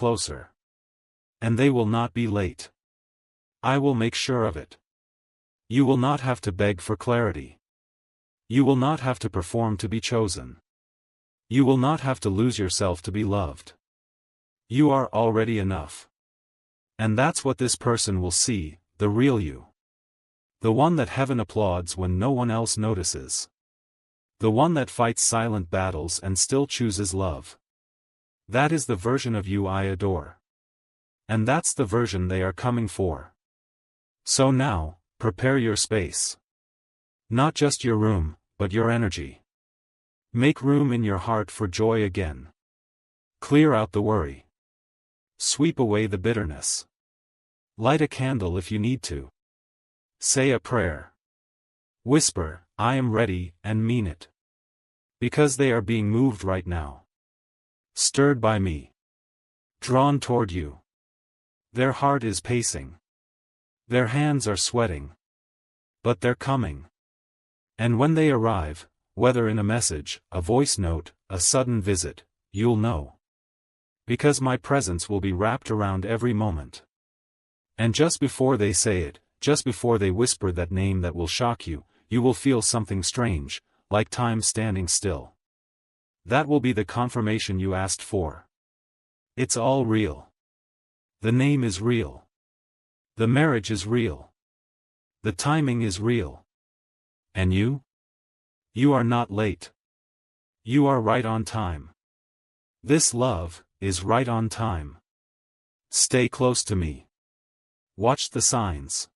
closer. And they will not be late. I will make sure of it. You will not have to beg for clarity. You will not have to perform to be chosen. You will not have to lose yourself to be loved. You are already enough. And that's what this person will see, the real you. The one that heaven applauds when no one else notices. The one that fights silent battles and still chooses love. That is the version of you I adore. And that's the version they are coming for. So now, prepare your space. Not just your room, but your energy. Make room in your heart for joy again. Clear out the worry. Sweep away the bitterness. Light a candle if you need to. Say a prayer. Whisper, I am ready, and mean it. Because they are being moved right now. Stirred by me. Drawn toward you. Their heart is pacing. Their hands are sweating. But they're coming. And when they arrive, whether in a message, a voice note, a sudden visit, you'll know. Because my presence will be wrapped around every moment. And just before they say it, just before they whisper that name that will shock you, you will feel something strange, like time standing still. That will be the confirmation you asked for. It's all real. The name is real. The marriage is real. The timing is real. And you? You are not late. You are right on time. This love is right on time. Stay close to me. Watch the signs.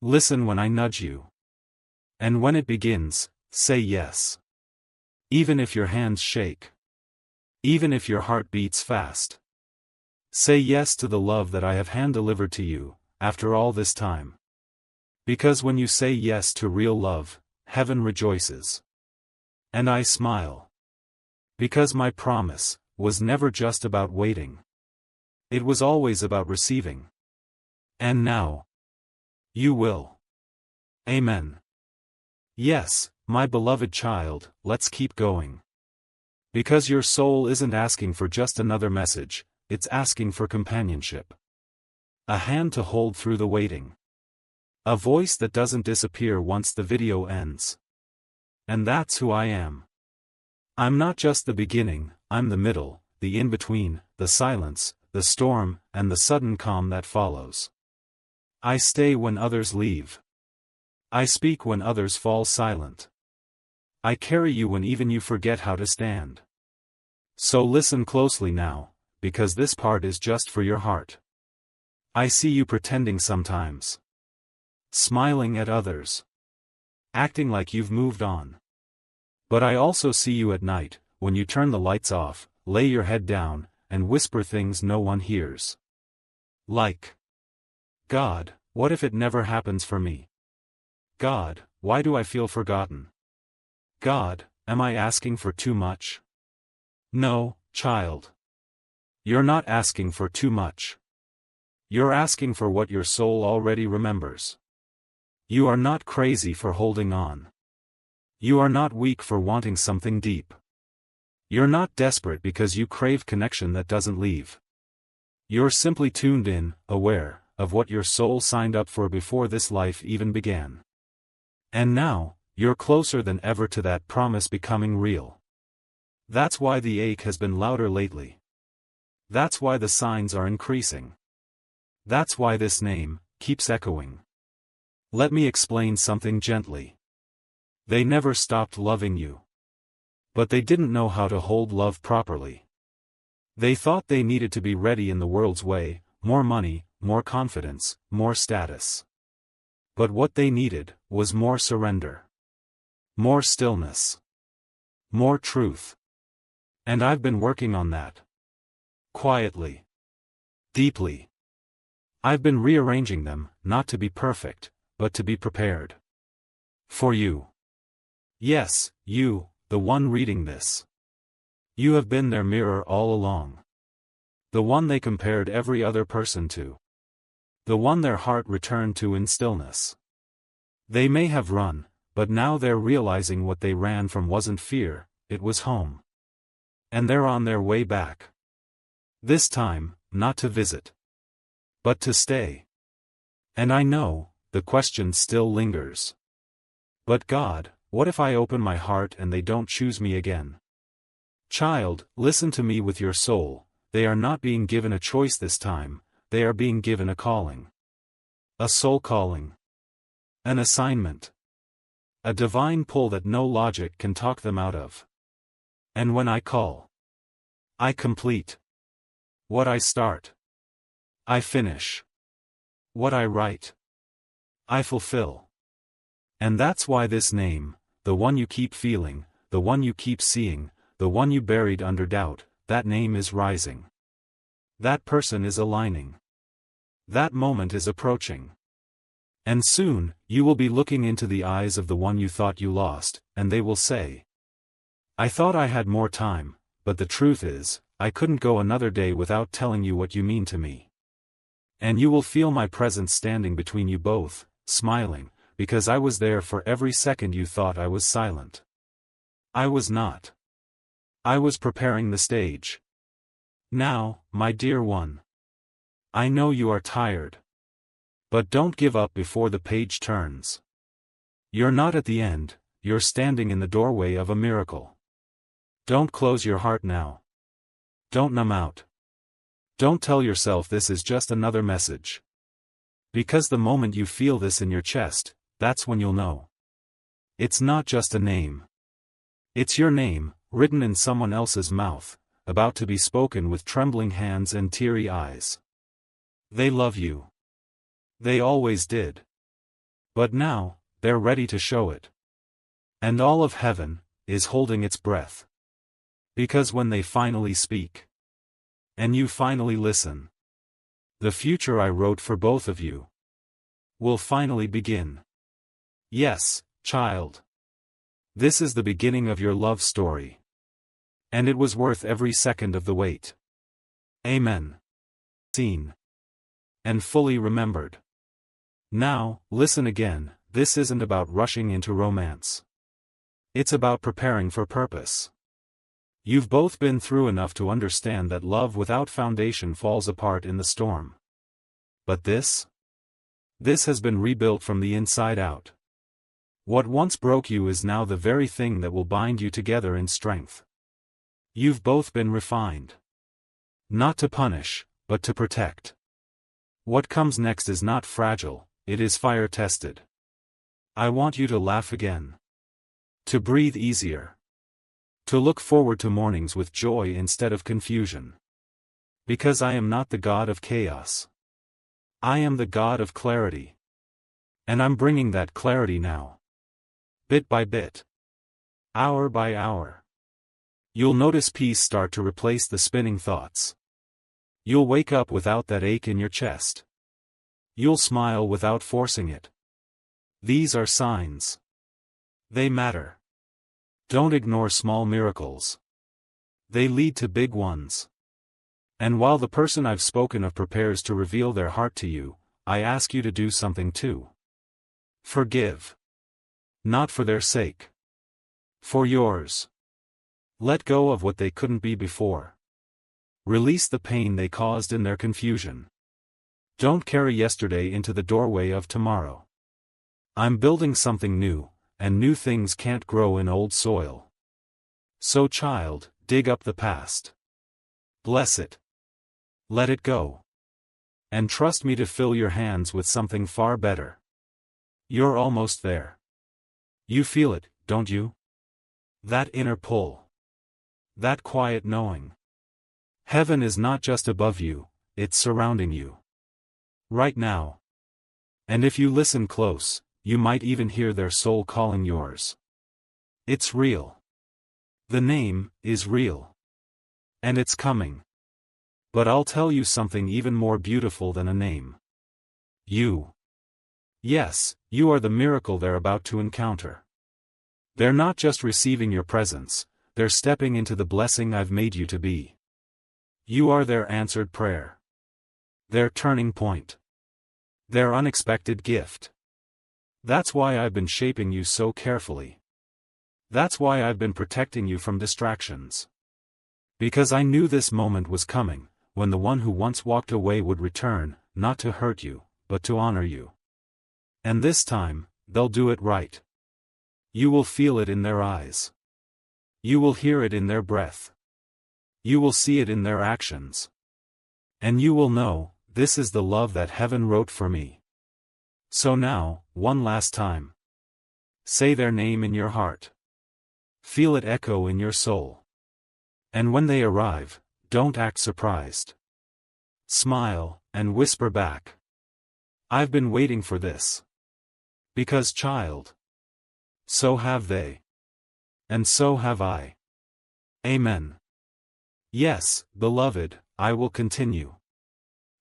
Listen when I nudge you. And when it begins, say yes. Even if your hands shake. Even if your heart beats fast. Say yes to the love that I have hand-delivered to you, after all this time. Because when you say yes to real love, heaven rejoices. And I smile. Because my promise was never just about waiting. It was always about receiving. And now, you will. Amen. Yes, my beloved child, let's keep going. Because your soul isn't asking for just another message, it's asking for companionship. A hand to hold through the waiting. A voice that doesn't disappear once the video ends. And that's who I am. I'm not just the beginning, I'm the middle, the in-between, the silence, the storm, and the sudden calm that follows. I stay when others leave. I speak when others fall silent. I carry you when even you forget how to stand. So listen closely now, because this part is just for your heart. I see you pretending sometimes. Smiling at others. Acting like you've moved on. But I also see you at night, when you turn the lights off, lay your head down, and whisper things no one hears. Like, God, what if it never happens for me? God, why do I feel forgotten? God, am I asking for too much? No, child. You're not asking for too much. You're asking for what your soul already remembers. You are not crazy for holding on. You are not weak for wanting something deep. You're not desperate because you crave connection that doesn't leave. You're simply tuned in, aware, of what your soul signed up for before this life even began. And now, you're closer than ever to that promise becoming real. That's why the ache has been louder lately. That's why the signs are increasing. That's why this name keeps echoing. Let me explain something gently. They never stopped loving you. But they didn't know how to hold love properly. They thought they needed to be ready in the world's way, more money, more confidence, more status. But what they needed was more surrender. More stillness. More truth. And I've been working on that. Quietly. Deeply. I've been rearranging them, not to be perfect, but to be prepared. For you. Yes, you, the one reading this. You have been their mirror all along. The one they compared every other person to. The one their heart returned to in stillness. They may have run, but now they're realizing what they ran from wasn't fear, it was home. And they're on their way back. This time, not to visit, but to stay. And I know, the question still lingers. But God, what if I open my heart and they don't choose me again? Child, listen to me with your soul, they are not being given a choice this time, they are being given a calling. A soul calling. An assignment. A divine pull that no logic can talk them out of. And when I call, I complete. What I start, I finish. What I write, I fulfill. And that's why this name, the one you keep feeling, the one you keep seeing, the one you buried under doubt, that name is rising. That person is aligning. That moment is approaching. And soon, you will be looking into the eyes of the one you thought you lost, and they will say, I thought I had more time, but the truth is, I couldn't go another day without telling you what you mean to me. And you will feel my presence standing between you both, smiling, because I was there for every second you thought I was silent. I was not. I was preparing the stage. Now, my dear one. I know you are tired. But don't give up before the page turns. You're not at the end, you're standing in the doorway of a miracle. Don't close your heart now. Don't numb out. Don't tell yourself this is just another message. Because the moment you feel this in your chest, that's when you'll know. It's not just a name. It's your name, written in someone else's mouth, about to be spoken with trembling hands and teary eyes. They love you. They always did. But now, they're ready to show it. And all of heaven is holding its breath. Because when they finally speak, and you finally listen, the future I wrote for both of you will finally begin. Yes, child. This is the beginning of your love story. And it was worth every second of the wait. Amen. Seen. And fully remembered. Now, listen again, this isn't about rushing into romance. It's about preparing for purpose. You've both been through enough to understand that love without foundation falls apart in the storm. But this? This has been rebuilt from the inside out. What once broke you is now the very thing that will bind you together in strength. You've both been refined. Not to punish, but to protect. What comes next is not fragile, it is fire-tested. I want you to laugh again. To breathe easier. To look forward to mornings with joy instead of confusion. Because I am not the God of chaos. I am the God of clarity. And I'm bringing that clarity now. Bit by bit. Hour by hour. You'll notice peace start to replace the spinning thoughts. You'll wake up without that ache in your chest. You'll smile without forcing it. These are signs. They matter. Don't ignore small miracles. They lead to big ones. And while the person I've spoken of prepares to reveal their heart to you, I ask you to do something too. Forgive. Not for their sake. For yours. Let go of what they couldn't be before. Release the pain they caused in their confusion. Don't carry yesterday into the doorway of tomorrow. I'm building something new, and new things can't grow in old soil. So child, dig up the past. Bless it. Let it go. And trust me to fill your hands with something far better. You're almost there. You feel it, don't you? That inner pull. That quiet knowing. Heaven is not just above you, it's surrounding you. Right now. And if you listen close, you might even hear their soul calling yours. It's real. The name is real. And it's coming. But I'll tell you something even more beautiful than a name. You. Yes, you are the miracle they're about to encounter. They're not just receiving your presence, they're stepping into the blessing I've made you to be. You are their answered prayer. Their turning point. Their unexpected gift. That's why I've been shaping you so carefully. That's why I've been protecting you from distractions. Because I knew this moment was coming, when the one who once walked away would return, not to hurt you, but to honor you. And this time, they'll do it right. You will feel it in their eyes. You will hear it in their breath. You will see it in their actions. And you will know, this is the love that heaven wrote for me. So now, one last time. Say their name in your heart. Feel it echo in your soul. And when they arrive, don't act surprised. Smile, and whisper back. I've been waiting for this. Because, child, so have they. And so have I. Amen. Yes, beloved, I will continue.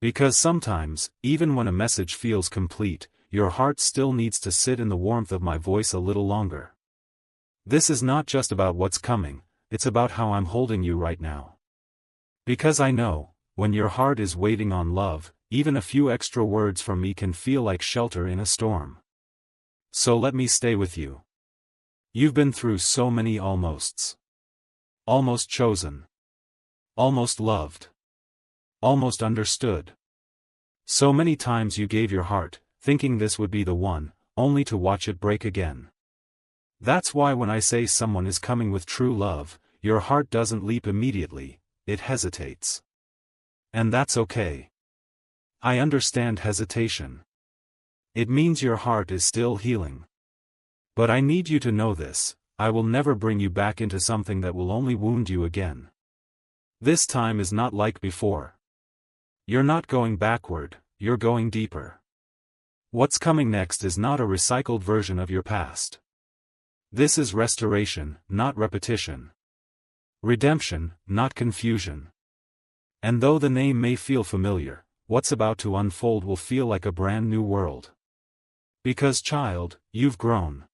Because sometimes, even when a message feels complete, your heart still needs to sit in the warmth of my voice a little longer. This is not just about what's coming, it's about how I'm holding you right now. Because I know, when your heart is waiting on love, even a few extra words from me can feel like shelter in a storm. So let me stay with you. You've been through so many almosts. Almost chosen. Almost loved. Almost understood. So many times you gave your heart, thinking this would be the one, only to watch it break again. That's why when I say someone is coming with true love, your heart doesn't leap immediately, it hesitates. And that's okay. I understand hesitation. It means your heart is still healing. But I need you to know this, I will never bring you back into something that will only wound you again. This time is not like before. You're not going backward, you're going deeper. What's coming next is not a recycled version of your past. This is restoration, not repetition. Redemption, not confusion. And though the name may feel familiar, what's about to unfold will feel like a brand new world. Because, child, you've grown.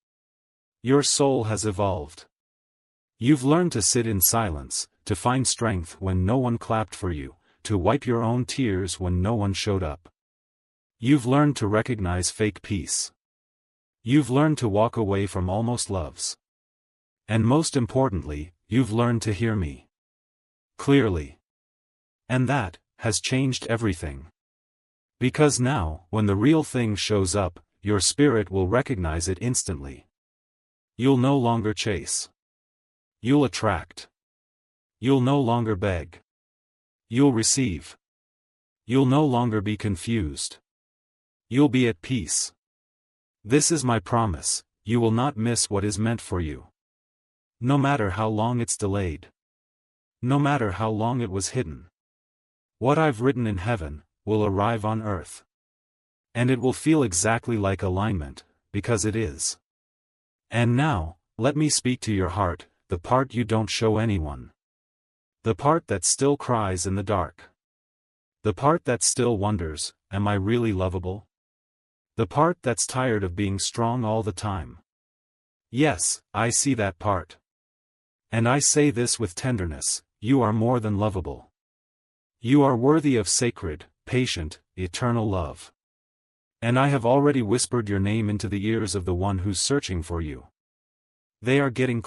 Your soul has evolved. You've learned to sit in silence, to find strength when no one clapped for you, to wipe your own tears when no one showed up. You've learned to recognize fake peace. You've learned to walk away from almost loves. And most importantly, you've learned to hear me clearly. And that has changed everything. Because now, when the real thing shows up, your spirit will recognize it instantly. You'll no longer chase. You'll attract. You'll no longer beg. You'll receive. You'll no longer be confused. You'll be at peace. This is my promise, you will not miss what is meant for you. No matter how long it's delayed. No matter how long it was hidden. What I've written in heaven, will arrive on earth. And it will feel exactly like alignment, because it is. And now, let me speak to your heart, the part you don't show anyone. The part that still cries in the dark. The part that still wonders, am I really lovable? The part that's tired of being strong all the time. Yes, I see that part. And I say this with tenderness, you are more than lovable. You are worthy of sacred, patient, eternal love. And I have already whispered your name into the ears of the one who's searching for you. They are getting